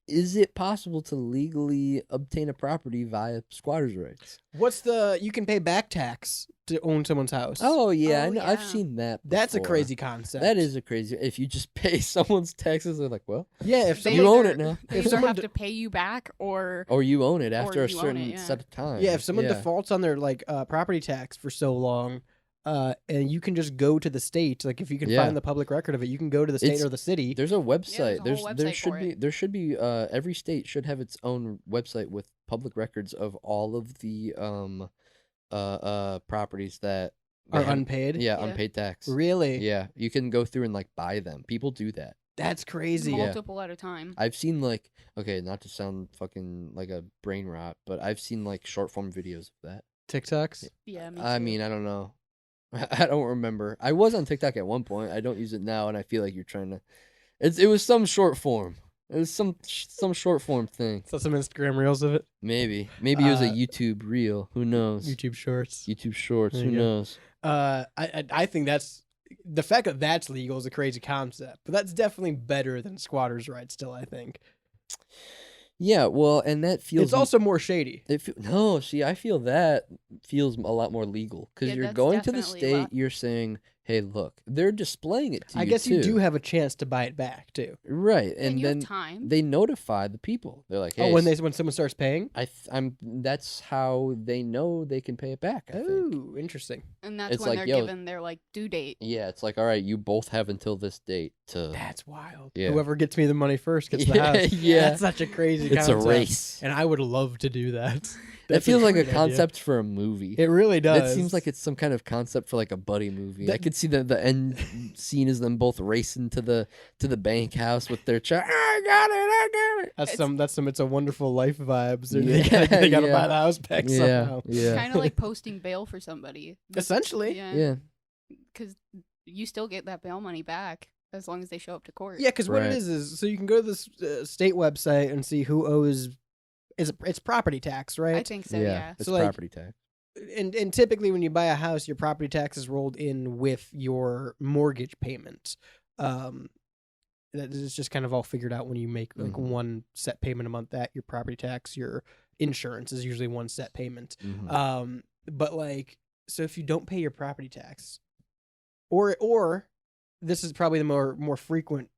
is it possible to legally obtain a property via squatter's rights? You can pay back tax to own someone's house. Oh yeah, Oh, I know. yeah. I've seen that. That's a before. crazy concept. That is a crazy. If you just pay someone's taxes, they're like, well, Yeah, if They you someone own either- it now. They If either someone have to pay you back or You own it Or after a you own certain it, yeah. set of time. if someone defaults on their like property tax for so long, and you can just go to the state, like if you can Yeah. find the public record of it, you can go to the state It's- or the city. There's a website. there's a whole website there for should be every state should have its own website with public records of all of the properties that they Are have- unpaid? Yeah, Yeah. unpaid tax. Really? Yeah, you can go through and like buy them. People do that. That's crazy. multiple at a time. I've seen like not to sound fucking like a brain rot, but I've seen like short form videos of that. TikToks? Yeah, me I too. mean, I don't know. I don't remember. I was on TikTok at one point. I don't use it now, and I feel like you're trying to. It was some short form. It was some short form thing. So some Instagram reels of it. Maybe it was a YouTube reel. Who knows? YouTube Shorts. YouTube Shorts. There Who you go. knows? I think that's the fact that that's legal is a crazy concept, but that's definitely better than squatters' rights. Still, I think Yeah. Well, and that feels. it's also more shady. No, see, I feel that feels a lot more legal because Yeah, you're that's going to the definitely state. law. You're saying, "Hey, look, they're displaying it to you." I guess you too. do have a chance to buy it back too. Right, And and you have then time. they notify the people. They're like, "Hey, Oh, when someone starts paying. That's how they know they can pay it back." I think. Oh, interesting. And that's It's when like, they're yo- given their like due date. Yeah, it's like, all right, you both have until this date to. That's wild. Yeah. Whoever gets me the money first gets the Yeah, house. yeah. That's such a crazy It's a concept. race. And I would love to do that. That That's feels like a great idea. concept for a movie. It really does. That seems like it's some kind of concept for like a buddy movie. I That- could see the end scene is them both racing to the bank house with their check. I got it. That's some It's a Wonderful Life vibes. They Yeah, they gotta yeah. buy the house back Yeah, somehow. yeah. Kind of like posting bail for somebody. Essentially. Yeah. Because you still get that bail money back as long as they show up to court. Yeah, because what Right. it is so you can go to this state website and see who owes. It's property tax, right? I think so. Yeah. It's So, like, property tax. And typically when you buy a house, your property tax is rolled in with your mortgage payment. That is just kind of all figured out when you make like Mhm. one set payment a month. That your property tax, your insurance is usually one set payment. Mhm. But like, so if you don't pay your property tax, or this is probably the more frequent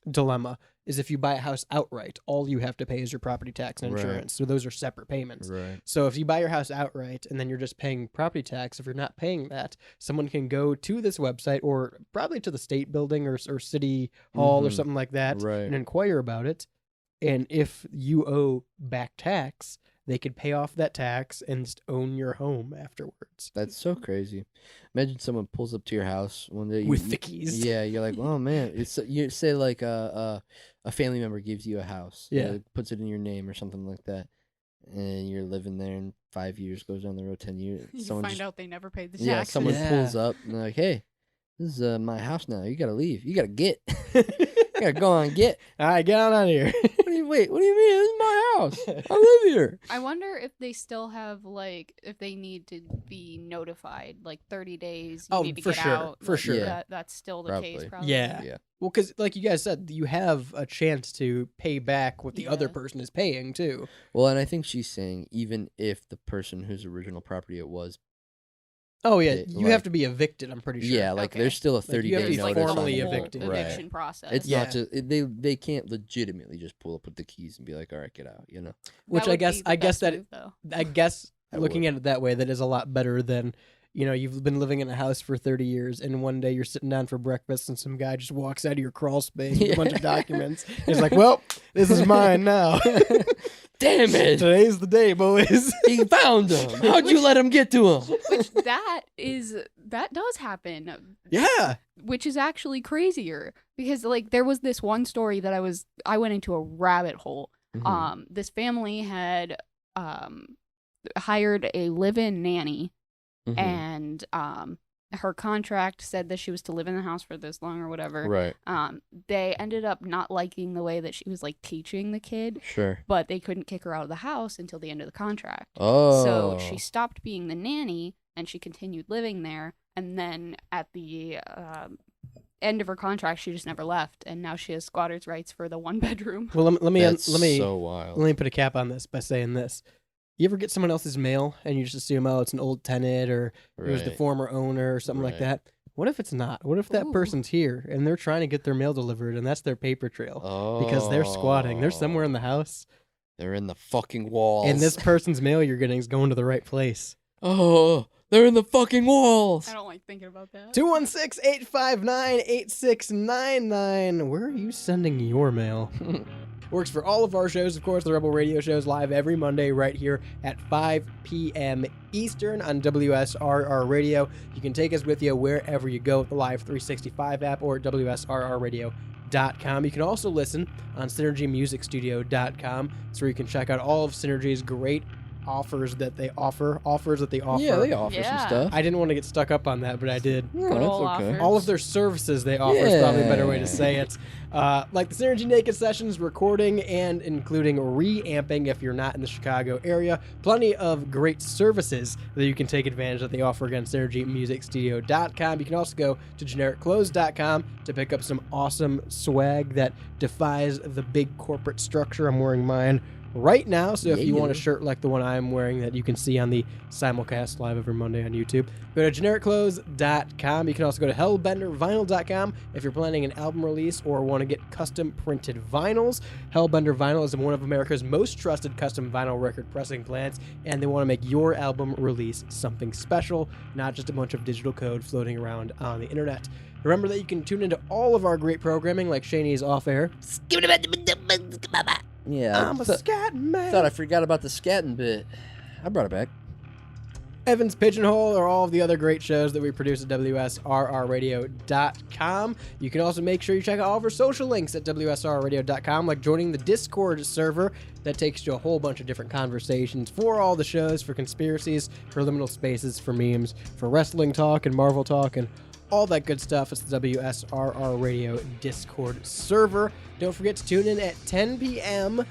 dilemma, is if you buy a house outright, all you have to pay is your property tax and Right. insurance. So those are separate payments. Right. So if you buy your house outright and then you're just paying property tax, if you're not paying that, someone can go to this website or probably to the state building or city hall or Mhm. something like that Right. and inquire about it. And if you owe back tax, they could pay off that tax and just own your home afterwards. That's so crazy. Imagine someone pulls up to your house one day With the keys. Yeah, you're like, oh man, it's you say like a family member gives you a house, Yeah. puts it in your name or something like that, and you're living there, and 5 years goes down the road, 10 years, You someone find just, out they never paid the yeah, taxes. someone Yeah. pulls up and they're like, hey, this is my house now. You gotta leave. You gotta get. You gotta go on and get. All right, get on out of here. What do you mean? This is my house. I live here. I wonder if they still have like if they need to be notified like 30 days. You Oh, need to for get sure, out. for like, sure. Yeah. That's still the case. Probably. Probably. Yeah. Yeah. Well, because like you guys said, you have a chance to pay back what the other Yeah. person is paying too. Well, and I think she's saying even if the person whose original property it was. Oh yeah, It, you like- have to be evicted. I'm pretty sure. Yeah, like Okay. there's still a Like, you have 30-day to be notice. Like, formally the whole evicted. eviction process. It's Yeah. not just they can't legitimately just pull up with the keys and be like, all right, get out. You know. Which That I would guess be the I guess best that move, though. I guess That looking would. at it that way, that is a lot better than, you've been living in a house for 30 years and one day you're sitting down for breakfast and some guy just walks out of your crawl space with a bunch of documents. He's like, well, this is mine now. Damn it! Today's the day, boys. He found them. How'd you let him get to him? Which that does happen. Yeah. Which is actually crazier because like there was this one story that I went into a rabbit hole This family had hired a live-in nanny, and her contract said that she was to live in the house for this long or whatever. Right. They ended up not liking the way that she was like teaching the kid. Sure. But they couldn't kick her out of the house until the end of the contract. Oh. So she stopped being the nanny and she continued living there. And then at the end of her contract, she just never left, and now she has squatters' rights for the 1-bedroom. Well, let me so wild. Let me put a cap on this by saying this. You ever get someone else's mail and you just assume, oh, it's an old tenant or it was the Right. former owner or something like that? What if it's not? What if that person's here and they're trying to get their mail delivered and that's their paper trail because they're squatting? They're somewhere in the house. They're in the fucking walls. And this person's mail you're getting is going to the right place. Oh, they're in the fucking walls. I don't like thinking about that. 216-859-8699. Where are you sending your mail? Works for all of our shows, of course. The Rebel Radio Show is live every Monday right here at 5 p.m. Eastern on WSRR Radio. You can take us with you wherever you go with the Live 365 app or at WSRRradio.com. You can also listen on SynergyMusicStudio.com. That's where you can check out all of Synergy's great offers that they offer. Yeah, they offer some stuff. I didn't want to get stuck up on that, but I did. No, that's okay. All of their services they offer is probably a better way to say it. Like the Synergy Naked Sessions, recording and including reamping if you're not in the Chicago area. Plenty of great services that you can take advantage of that they offer again, SynergyMusicStudio.com. You can also go to GenericClothes.com to pick up some awesome swag that defies the big corporate structure. I'm wearing mine right now, so if you want a shirt like the one I'm wearing that you can see on the simulcast live every Monday on YouTube, go to GenericClothes.com. You can also go to HellbenderVinyl.com if you're planning an album release or want to get custom printed vinyls. Hellbender Vinyl is one of America's most trusted custom vinyl record pressing plants, and they want to make your album release something special, not just a bunch of digital code floating around on the internet. Remember that you can tune into all of our great programming like Shaney's Off Air. Yeah, I'm a scatting man. Thought I forgot about the scatting bit. I brought it back. Evan's Pigeonhole or all of the other great shows that we produce at WSRRradio.com. You can also make sure you check out all of our social links at WSRRadio.com, like joining the Discord server that takes you to a whole bunch of different conversations for all the shows, for conspiracies, for liminal spaces, for memes, for wrestling talk and Marvel talk and all that good stuff. It's the WSRR Radio Discord server. Don't forget to tune in at 10 p.m.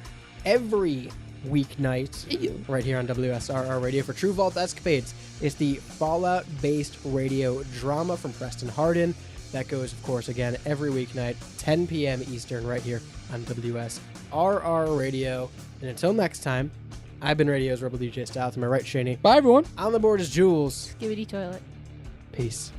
every weeknight right here on WSRR Radio for True Vault Escapades. It's the Fallout-based radio drama from Preston Hardin. That goes, of course, again, every weeknight, 10 p.m. Eastern right here on WSRR Radio. And until next time, I've been Radio's Rebel DJ Styles. Am I right, Shaney? Bye, everyone. On the board is Jules. Skibbity toilet. Peace.